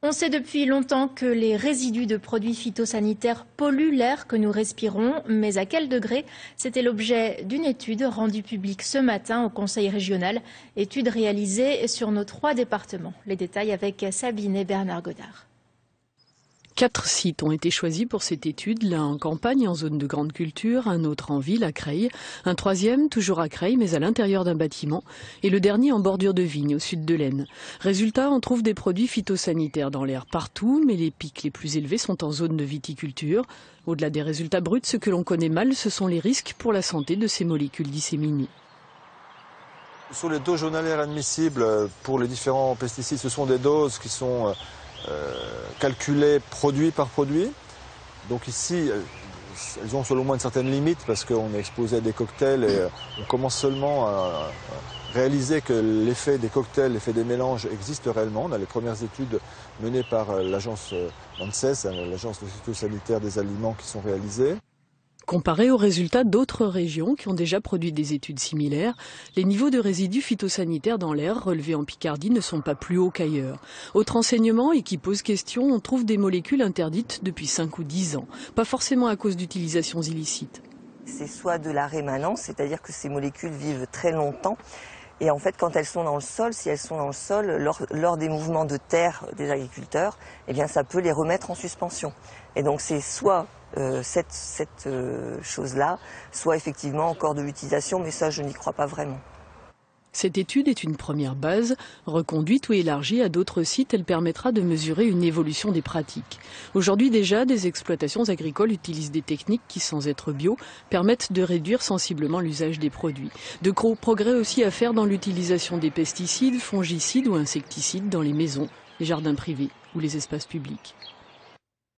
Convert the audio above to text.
On sait depuis longtemps que les résidus de produits phytosanitaires polluent l'air que nous respirons, mais à quel degré? C'était l'objet d'une étude rendue publique ce matin au Conseil régional, étude réalisée sur nos 3 départements. Les détails avec Sabine et Bernard Godard. 4 sites ont été choisis pour cette étude, l'un en campagne, en zone de grande culture, un autre en ville, à Creil, un troisième, toujours à Creil, mais à l'intérieur d'un bâtiment, et le dernier en bordure de vigne, au sud de l'Aisne. Résultat, on trouve des produits phytosanitaires dans l'air partout, mais les pics les plus élevés sont en zone de viticulture. Au-delà des résultats bruts, ce que l'on connaît mal, ce sont les risques pour la santé de ces molécules disséminées. Sur les doses journalières admissibles pour les différents pesticides, ce sont des doses qui sont calculées produit par produit. Donc ici, elles ont selon moi une certaine limite parce qu'on est exposé à des cocktails et on commence seulement à réaliser que l'effet des cocktails, l'effet des mélanges existe réellement. On a les premières études menées par l'agence ANSES, l'agence de phytosanitaire des aliments, qui sont réalisées. Comparé aux résultats d'autres régions qui ont déjà produit des études similaires, les niveaux de résidus phytosanitaires dans l'air relevés en Picardie ne sont pas plus hauts qu'ailleurs. Autre enseignement, et qui pose question, on trouve des molécules interdites depuis 5 ou 10 ans, pas forcément à cause d'utilisations illicites. C'est soit de la rémanence, c'est-à-dire que ces molécules vivent très longtemps. Et en fait, quand elles sont dans le sol, si elles sont dans le sol, lors des mouvements de terre des agriculteurs, eh bien, ça peut les remettre en suspension. Et donc, c'est soit cette chose-là, soit effectivement encore de l'utilisation, mais ça, je n'y crois pas vraiment. Cette étude est une première base. Reconduite ou élargie à d'autres sites, elle permettra de mesurer une évolution des pratiques. Aujourd'hui déjà, des exploitations agricoles utilisent des techniques qui, sans être bio, permettent de réduire sensiblement l'usage des produits. De gros progrès aussi à faire dans l'utilisation des pesticides, fongicides ou insecticides dans les maisons, les jardins privés ou les espaces publics.